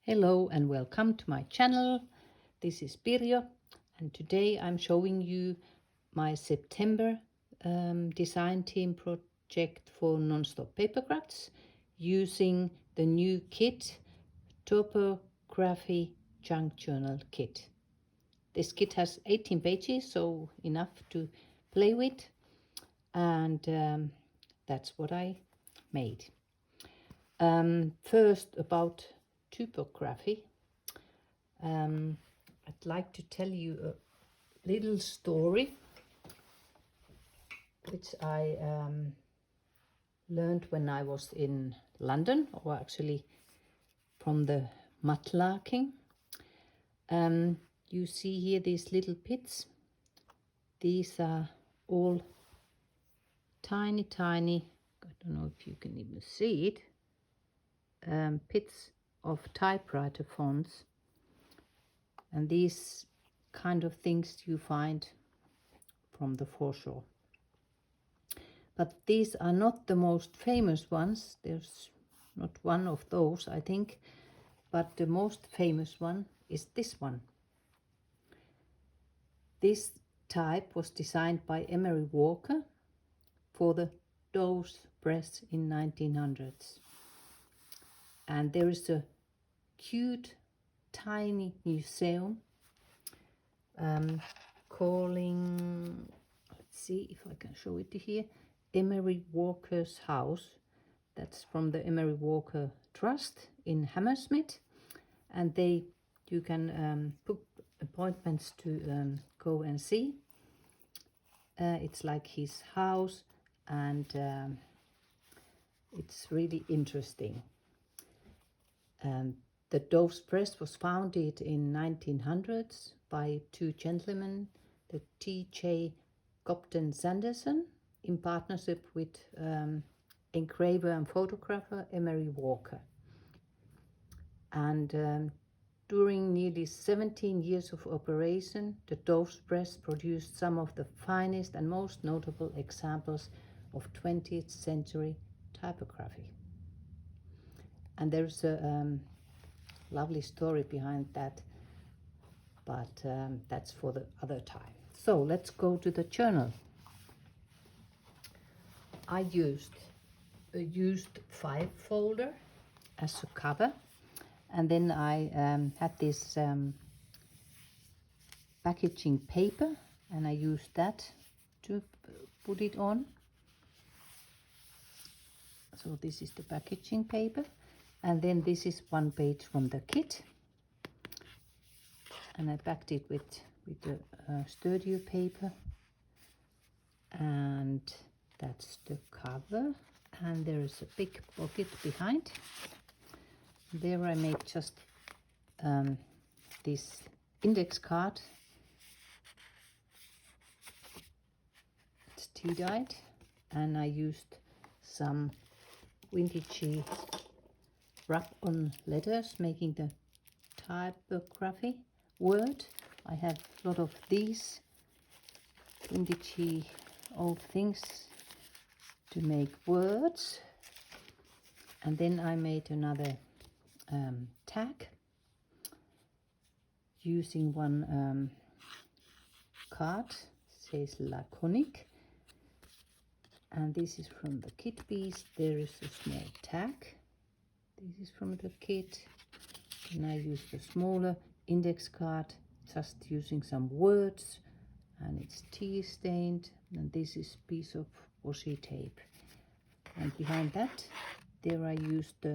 Hello and welcome to my channel. This is Pirjo and today I'm showing you my September design team project for Nonstoppapercrafts using the new kit, Typography Junk Journal Kit. This kit has 18 pages, so enough to play with, and that's what I made. First, about typography. I'd like to tell you a little story which I learned when I was in London, or actually from the mudlarking. You see here these little pits. These are all tiny, I don't know if you can even see it, pits of typewriter fonts. And these kind of things you find from the foreshore. But these are not the most famous ones. There's not one of those, I think. But the most famous one is this one. This type was designed by Emery Walker for the Thames press in 1900s. And there is a cute tiny museum calling, let's see if I can show it here, Emery Walker's house. That's from the Emery Walker Trust in Hammersmith, and you can book appointments to go and see. It's like his house, and it's really interesting. The Thames Press was founded in 1900s by two gentlemen, the T.J. Cobden Sanderson, in partnership with engraver and photographer Emery Walker. And during nearly 17 years of operation, the Thames Press produced some of the finest and most notable examples of 20th century typography. And there's a lovely story behind that, but that's for the other time. So let's go to the journal. I used a used 5 folder as a cover, and then I had this packaging paper, and I used that to put it on. So this is the packaging paper. And then this is one page from the kit, and I backed it with the sturdier paper, and that's the cover. And there is a big pocket behind. There I made just this index card. It's tea-dyed, and I used some vintagey wrap-on letters, making the typography word. I have a lot of these vintagey old things to make words. And then I made another tag using one card, it says laconic, and this is from the kit piece. There is a small tag. This is from the kit, and I used a smaller index card, just using some words, and it's tea stained, and this is a piece of washi tape. And behind that, there I used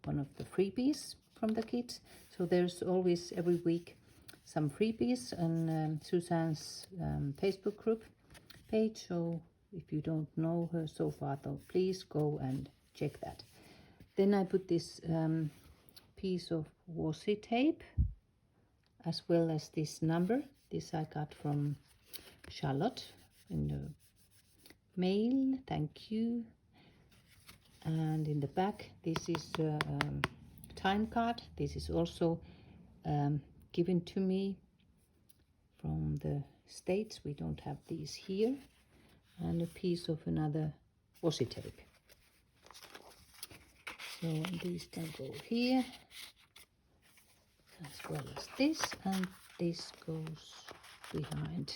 one of the freebies from the kit. So there's always every week some freebies on Suzanne's Facebook group page. So if you don't know her so far, though, please go and check that. Then I put this piece of washi tape, as well as this number. This I got from Charlotte in the mail, thank you. And in the back, this is a time card. This is also given to me from the States. We don't have these here. And a piece of another washi tape. So these can go here. as well as this, and this goes behind.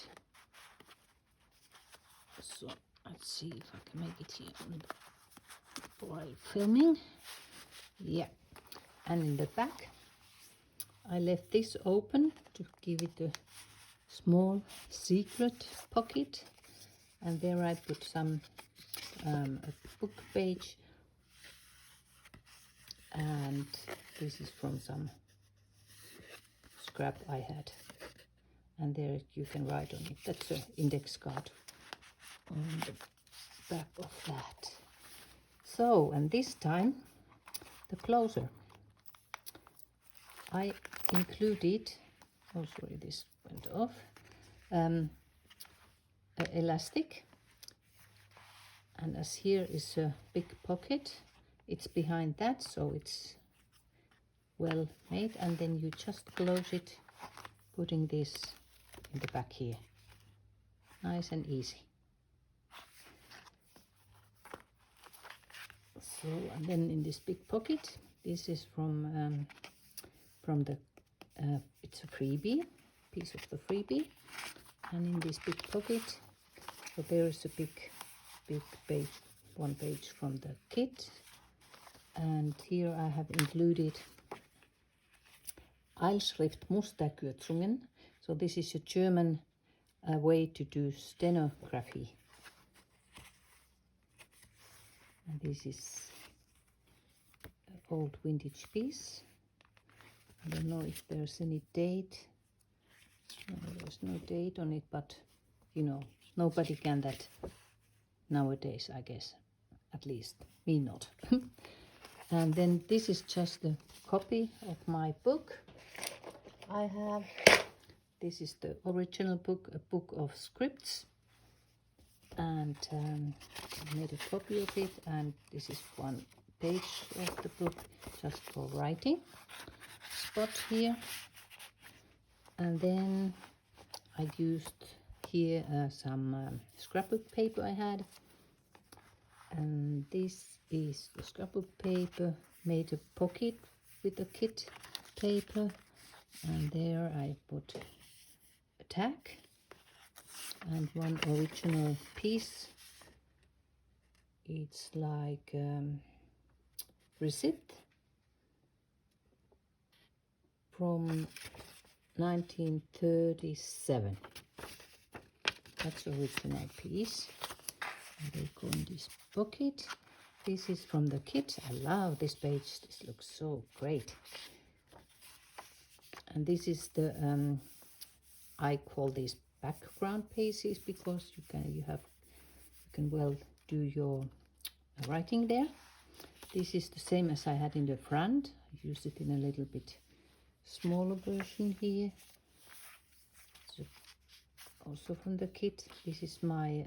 So let's see if I can make it here while filming. Yeah, and in the back I left this open to give it a small secret pocket, and there I put some a book page, and this is from some scrap I had, and there you can write on it. That's an index card on the back of that. So, and this time the closer I included, oh sorry, this went off, elastic, and as here is a big pocket, it's behind that, so it's well made, and then you just close it, putting this in the back here, nice and easy. So, and then in this big pocket, this is from the it's a freebie, piece of the freebie, and in this big pocket, so there is a big page, one page from the kit, and here I have included Eilschrift Musterkürzungen. So this is a German way to do stenography, and this is an old vintage piece. I don't know if there's any date. No, there's no date on it, but you know, nobody can that nowadays, I guess. At least me not. And then this is just a copy of my book I have. This is the original book, a book of scripts, and I made a copy of it, and this is one page of the book just for writing spot here. And then I used here some scrapbook paper I had, and this is the scrapbook paper, made a pocket with the kit paper, and there I put a tag and one original piece. It's like receipt from 1937. That's the original piece. And they go in this pocket. This is from the kit. I love this page. This looks so great. And this is the I call these background pages because you can well do your writing there. This is the same as I had in the front. I used it in a little bit smaller version here. So also from the kit. This is my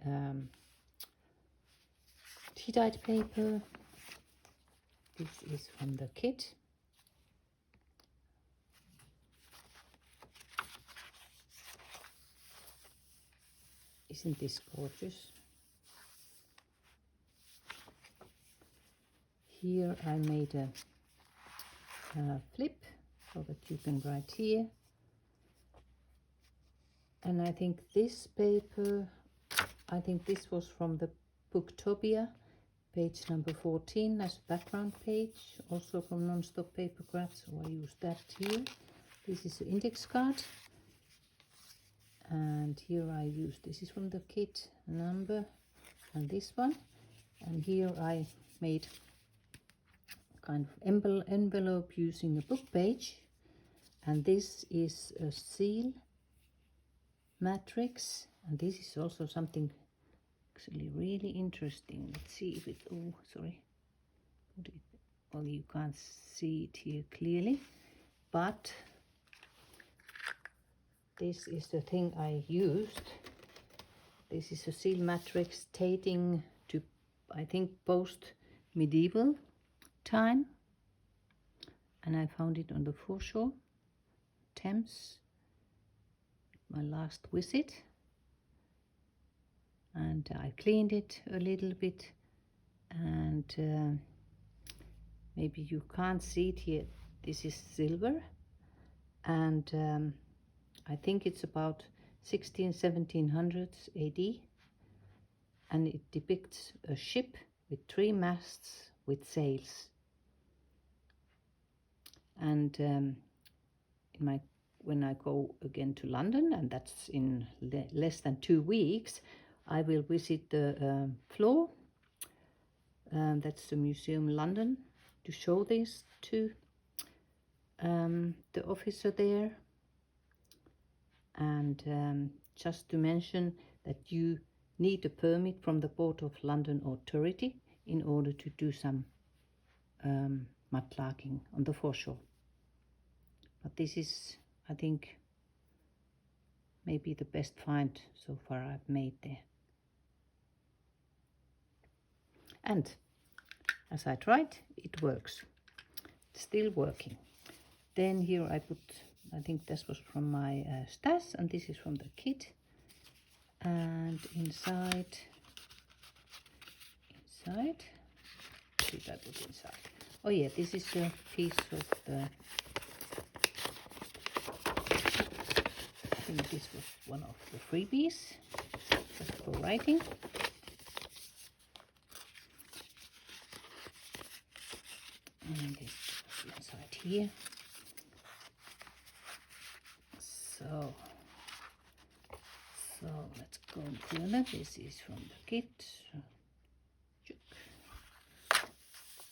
tea-dyed paper. This is from the kit. Isn't this gorgeous? Here I made a flip so that you can write here. And I think this paper, I think this was from the Booktopia, page number 14 as background page, also from Nonstoppapercrafts, so I used that here. This is the index card. And here I use, this is from the kit number, and this one. And here I made kind of envelope using a book page, and this is a seal matrix, and this is also something actually really interesting. Let's see if it, oh sorry, well you can't see it here clearly, but this is the thing I used. This is a seal matrix dating to, I think, post-medieval time, and I found it on the foreshore, Thames, my last visit, and I cleaned it a little bit, and maybe you can't see it here. This is silver, and I think it's about 1700s AD, and it depicts a ship with 3 masts with sails. And when I go again to London, and that's in less than 2 weeks, I will visit the floor. That's the Museum London, to show this to the officer there. And just to mention that you need a permit from the Port of London Authority in order to do some mudlarking on the foreshore. But this is, I think, maybe the best find so far I've made there. And as I tried, it works. It's still working. Then here I put, I think this was from my stash, and this is from the kit. And inside, what did I put inside? Oh yeah, this is a piece of the, I think this was one of the freebies, just for writing. And this is inside here. So let's go further. This is from the kit.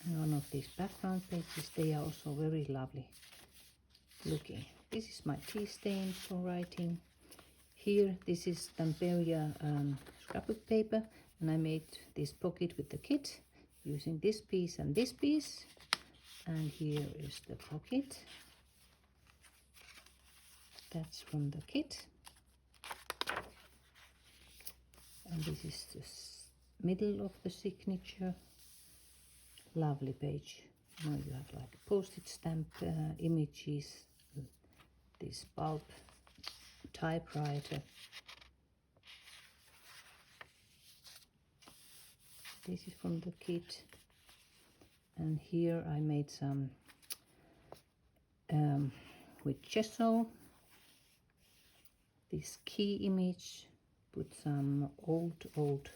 And one of these background pages, they are also very lovely looking. This is my tea stain for writing. Here, this is Tamperia scrapbook paper, and I made this pocket with the kit using this piece and this piece. And here is the pocket. That's from the kit. And this is the middle of the signature. Lovely page. Now you have like a postage stamp images, this bulb typewriter. This is from the kit. And here I made some with gesso, this key image, put some old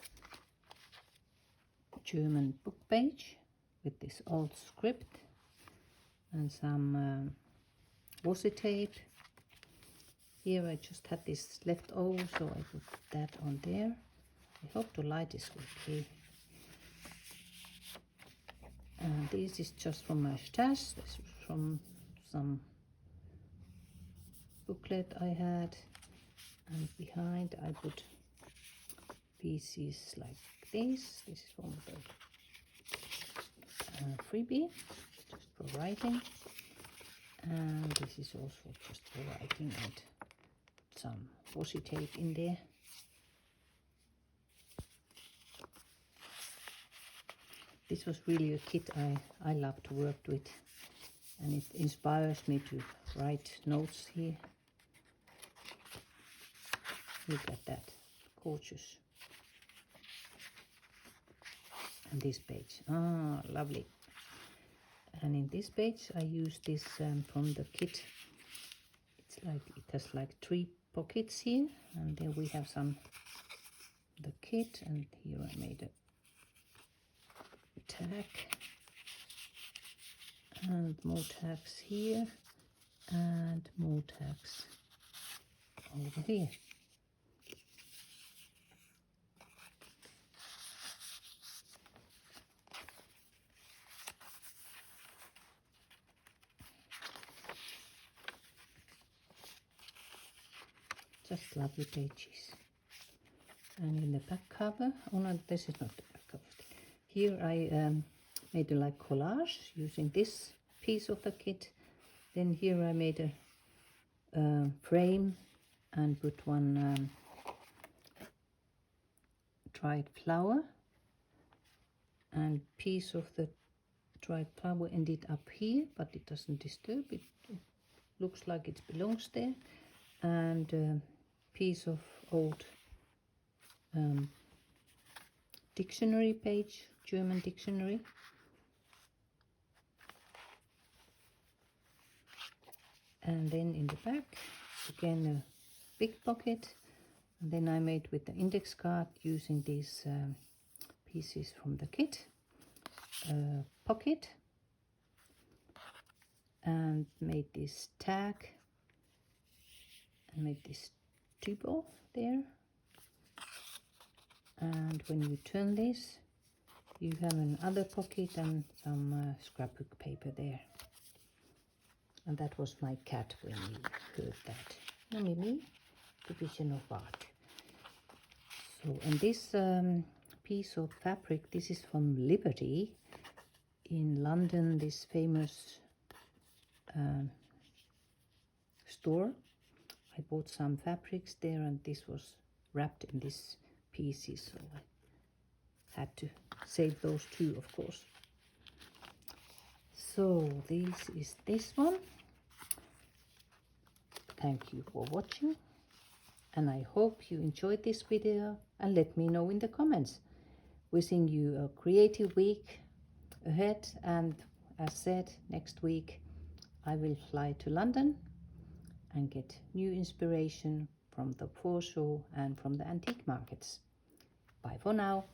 German book page with this old script, and some washi tape. Here I just had this left over, so I put that on there. I hope the light is okay. And this is just from my stash. This is from some booklet I had. And behind I put pieces like this. This is from the freebie, just for writing. And this is also just for writing, and some washi tape in there. This was really a kit I love to work with, and it inspires me to write notes here. Look at that, gorgeous. And this page, lovely. And in this page I use this from the kit. It's like, it has like 3 pockets here, and then we have some the kit, and here I made a tag, and more tags here, and more tags over here. Just lovely pages. And in the back cover, oh no, this is not the back cover. Here I made a like collage using this piece of the kit. Then here I made a frame and put one dried flower, and piece of the dried flower ended up here, but it doesn't disturb it. It looks like it belongs there. And piece of old dictionary page, German dictionary. And then in the back, again a big pocket. And then I made with the index card using these pieces from the kit, pocket, and made this tag and made this tubo there. And when you turn this, you have another pocket and some scrapbook paper there. And that was my cat when he heard that. No, Mimi, division of art. So, and this piece of fabric, this is from Liberty in London, this famous store. I bought some fabrics there, and this was wrapped in these pieces, so I had to save those two, of course. So this is this one. Thank you for watching, and I hope you enjoyed this video, and let me know in the comments. Wishing you a creative week ahead, and as said, next week I will fly to London and get new inspiration from the foreshore and from the antique markets. Bye for now.